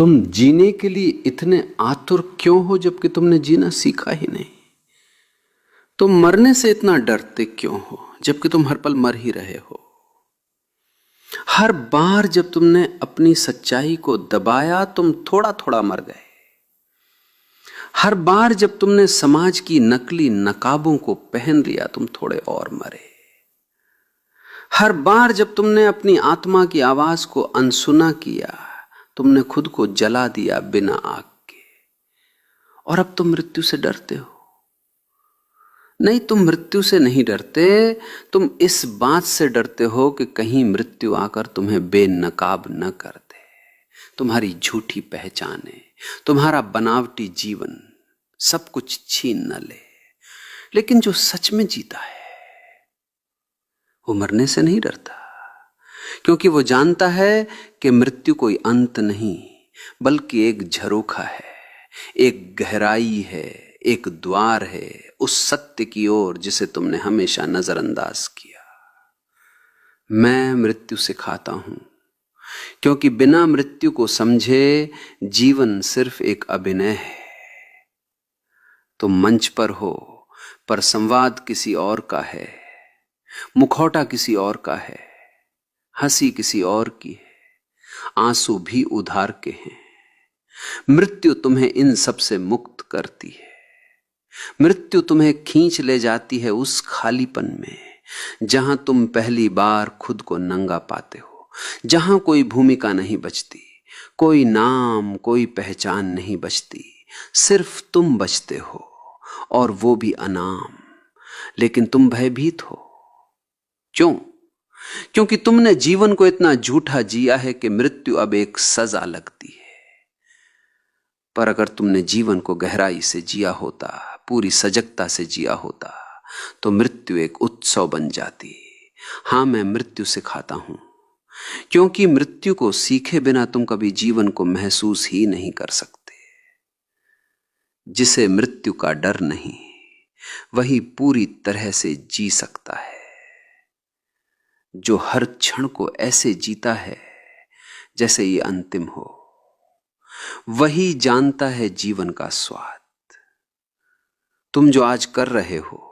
तुम जीने के लिए इतने आतुर क्यों हो जबकि तुमने जीना सीखा ही नहीं? तुम मरने से इतना डरते क्यों हो जबकि तुम हर पल मर ही रहे हो? हर बार जब तुमने अपनी सच्चाई को दबाया तुम थोड़ा थोड़ा मर गए। हर बार जब तुमने समाज की नकली नकाबों को पहन लिया तुम थोड़े और मरे। हर बार जब तुमने अपनी आत्मा की आवाज को अनसुना किया तुमने खुद को जला दिया बिना आग के। और अब तुम मृत्यु से डरते हो। नहीं, तुम मृत्यु से नहीं डरते, तुम इस बात से डरते हो कि कहीं मृत्यु आकर तुम्हें बेनकाब न कर दे, तुम्हारी झूठी पहचाने, तुम्हारा बनावटी जीवन सब कुछ छीन न ले। लेकिन जो सच में जीता है वो मरने से नहीं डरता, क्योंकि वो जानता है कि मृत्यु कोई अंत नहीं बल्कि एक झरोखा है, एक गहराई है, एक द्वार है उस सत्य की ओर जिसे तुमने हमेशा नजरअंदाज किया। मैं मृत्यु सिखाता हूं क्योंकि बिना मृत्यु को समझे जीवन सिर्फ एक अभिनय है। तुम मंच पर हो पर संवाद किसी और का है, मुखौटा किसी और का है, हंसी किसी और की है, आंसू भी उधार के हैं। मृत्यु तुम्हें इन सब से मुक्त करती है। मृत्यु तुम्हें खींच ले जाती है उस खालीपन में जहां तुम पहली बार खुद को नंगा पाते हो, जहां कोई भूमिका नहीं बचती, कोई नाम, कोई पहचान नहीं बचती, सिर्फ तुम बचते हो और वो भी अनाम। लेकिन तुम भयभीत हो। क्यों? क्योंकि तुमने जीवन को इतना झूठा जिया है कि मृत्यु अब एक सजा लगती है। पर अगर तुमने जीवन को गहराई से जिया होता, पूरी सजगता से जिया होता, तो मृत्यु एक उत्सव बन जाती। हां, मैं मृत्यु सिखाता हूं क्योंकि मृत्यु को सीखे बिना तुम कभी जीवन को महसूस ही नहीं कर सकते। जिसे मृत्यु का डर नहीं वही पूरी तरह से जी सकता है। जो हर क्षण को ऐसे जीता है जैसे ये अंतिम हो, वही जानता है जीवन का स्वाद। तुम जो आज कर रहे हो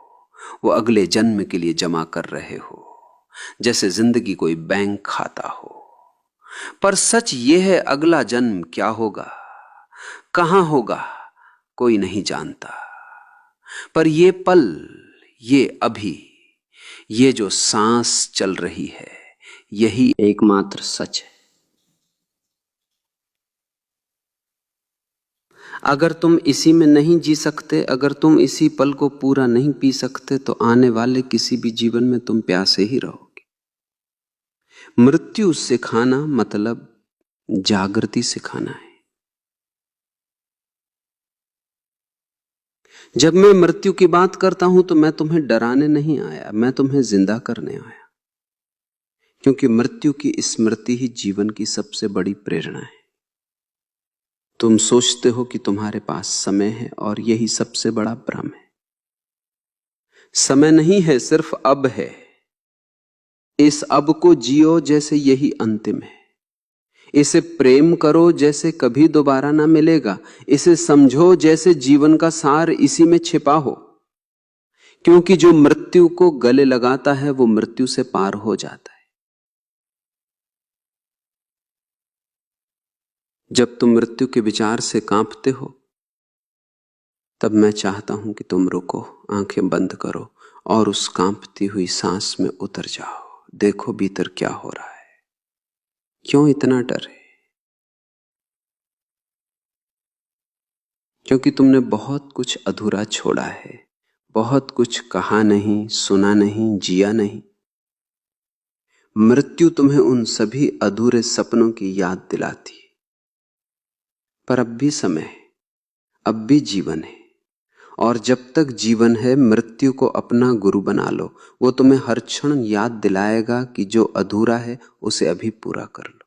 वो अगले जन्म के लिए जमा कर रहे हो, जैसे जिंदगी कोई बैंक खाता हो। पर सच ये है, अगला जन्म क्या होगा, कहां होगा, कोई नहीं जानता। पर ये पल, ये अभी, ये जो सांस चल रही है, यही एकमात्र सच है। अगर तुम इसी में नहीं जी सकते, अगर तुम इसी पल को पूरा नहीं पी सकते, तो आने वाले किसी भी जीवन में तुम प्यासे ही रहोगे। मृत्यु सिखाना मतलब जागृति सिखाना है। जब मैं मृत्यु की बात करता हूं तो मैं तुम्हें डराने नहीं आया, मैं तुम्हें जिंदा करने आया। क्योंकि मृत्यु की स्मृति ही जीवन की सबसे बड़ी प्रेरणा है। तुम सोचते हो कि तुम्हारे पास समय है और यही सबसे बड़ा भ्रम है। समय नहीं है, सिर्फ अब है। इस अब को जियो जैसे यही अंतिम है। इसे प्रेम करो जैसे कभी दोबारा ना मिलेगा। इसे समझो जैसे जीवन का सार इसी में छिपा हो। क्योंकि जो मृत्यु को गले लगाता है वो मृत्यु से पार हो जाता है। जब तुम मृत्यु के विचार से कांपते हो तब मैं चाहता हूं कि तुम रुको, आंखें बंद करो और उस कांपती हुई सांस में उतर जाओ। देखो भीतर क्या हो रहा है। क्यों इतना डर है? क्योंकि तुमने बहुत कुछ अधूरा छोड़ा है, बहुत कुछ कहा नहीं, सुना नहीं, जिया नहीं। मृत्यु तुम्हें उन सभी अधूरे सपनों की याद दिलाती है। पर अब भी समय है, अब भी जीवन है, और जब तक जीवन है मृत्यु को अपना गुरु बना लो। वो तुम्हें हर क्षण याद दिलाएगा कि जो अधूरा है उसे अभी पूरा कर लो।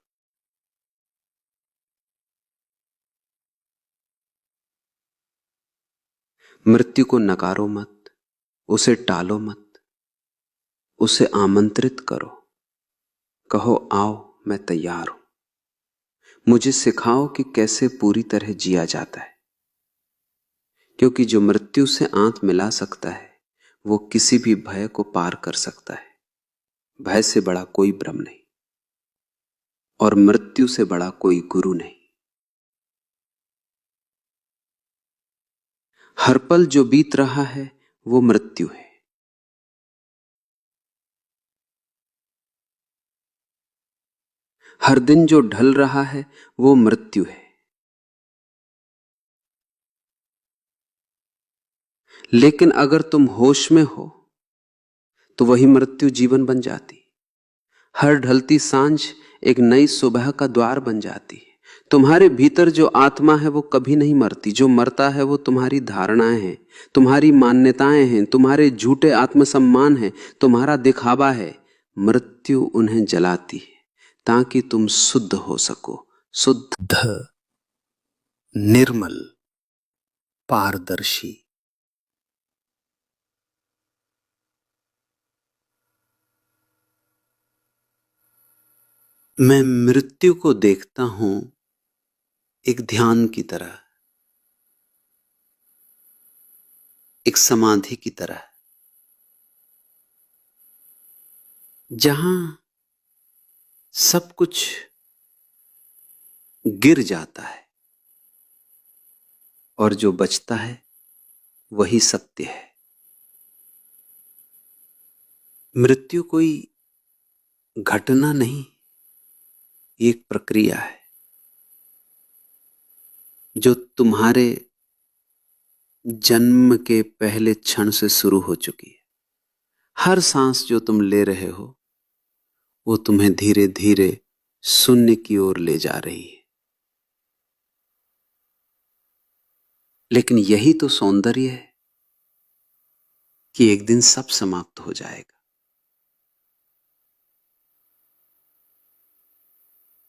मृत्यु को नकारो मत, उसे टालो मत, उसे आमंत्रित करो। कहो, आओ, मैं तैयार हूं। मुझे सिखाओ कि कैसे पूरी तरह जिया जाता है, क्योंकि जो मृत्यु से आंख मिला सकता है वो किसी भी भय को पार कर सकता है। भय से बड़ा कोई भ्रम नहीं और मृत्यु से बड़ा कोई गुरु नहीं। हर पल जो बीत रहा है वो मृत्यु है। हर दिन जो ढल रहा है वो मृत्यु है। लेकिन अगर तुम होश में हो तो वही मृत्यु जीवन बन जाती। हर ढलती सांझ एक नई सुबह का द्वार बन जाती है। तुम्हारे भीतर जो आत्मा है वो कभी नहीं मरती। जो मरता है वो तुम्हारी धारणाएं हैं, तुम्हारी मान्यताएं हैं, तुम्हारे झूठे आत्मसम्मान हैं, तुम्हारा दिखावा है। मृत्यु उन्हें जलाती है ताकि तुम शुद्ध हो सको। शुद्ध, निर्मल, पारदर्शी। मैं मृत्यु को देखता हूं एक ध्यान की तरह, एक समाधि की तरह, जहां सब कुछ गिर जाता है और जो बचता है वही सत्य है। मृत्यु कोई घटना नहीं, एक प्रक्रिया है जो तुम्हारे जन्म के पहले क्षण से शुरू हो चुकी है। हर सांस जो तुम ले रहे हो वो तुम्हें धीरे धीरे शून्य की ओर ले जा रही है। लेकिन यही तो सौंदर्य है कि एक दिन सब समाप्त हो जाएगा।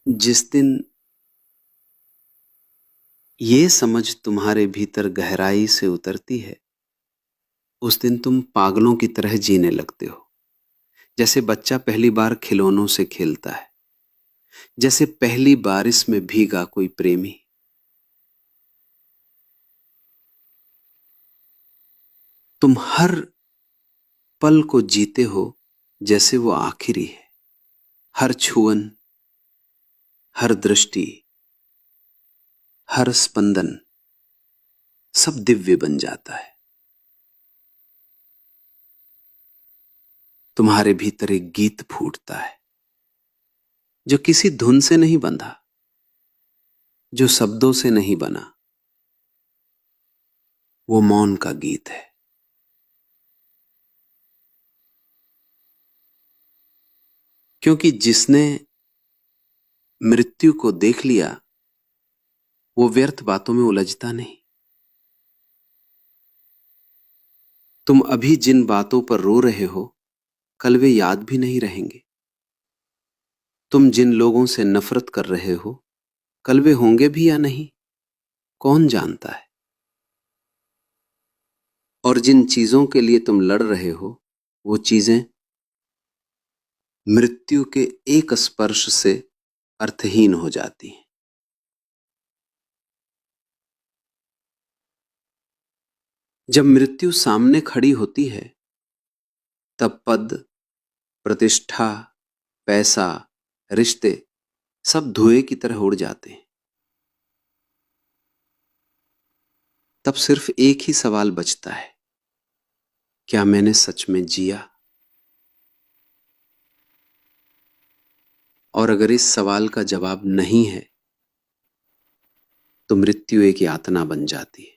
जिस दिन ये समझ तुम्हारे भीतर गहराई से उतरती है उस दिन तुम पागलों की तरह जीने लगते हो। जैसे बच्चा पहली बार खिलौनों से खेलता है, जैसे पहली बारिश में भीगा कोई प्रेमी। तुम हर पल को जीते हो जैसे वो आखिरी है। हर छुअन, हर दृष्टि, हर स्पंदन सब दिव्य बन जाता है। तुम्हारे भीतर एक गीत फूटता है जो किसी धुन से नहीं बंधा, जो शब्दों से नहीं बना। वो मौन का गीत है। क्योंकि जिसने मृत्यु को देख लिया वो व्यर्थ बातों में उलझता नहीं। तुम अभी जिन बातों पर रो रहे हो कल वे याद भी नहीं रहेंगे। तुम जिन लोगों से नफरत कर रहे हो कल वे होंगे भी या नहीं, कौन जानता है। और जिन चीजों के लिए तुम लड़ रहे हो वो चीजें मृत्यु के एक स्पर्श से अर्थहीन हो जाती हैं। जब मृत्यु सामने खड़ी होती है तब पद, प्रतिष्ठा, पैसा, रिश्ते सब धुएं की तरह उड़ जाते हैं। तब सिर्फ एक ही सवाल बचता है, क्या मैंने सच में जिया? और अगर इस सवाल का जवाब नहीं है तो मृत्यु एक यातना बन जाती है।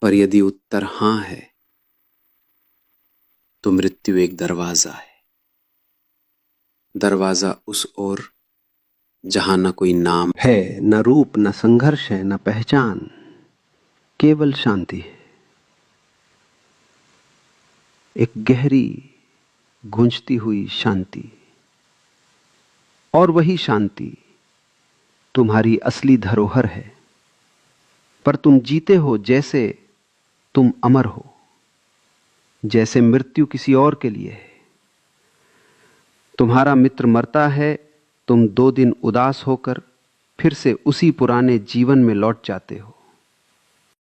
पर यदि उत्तर हां है तो मृत्यु एक दरवाजा है। दरवाजा उस ओर जहां न कोई नाम है, न रूप, न संघर्ष है, न पहचान, केवल शांति है। एक गहरी गूंजती हुई शांति। और वही शांति तुम्हारी असली धरोहर है। पर तुम जीते हो जैसे तुम अमर हो, जैसे मृत्यु किसी और के लिए है। तुम्हारा मित्र मरता है, तुम 2 दिन उदास होकर फिर से उसी पुराने जीवन में लौट जाते हो।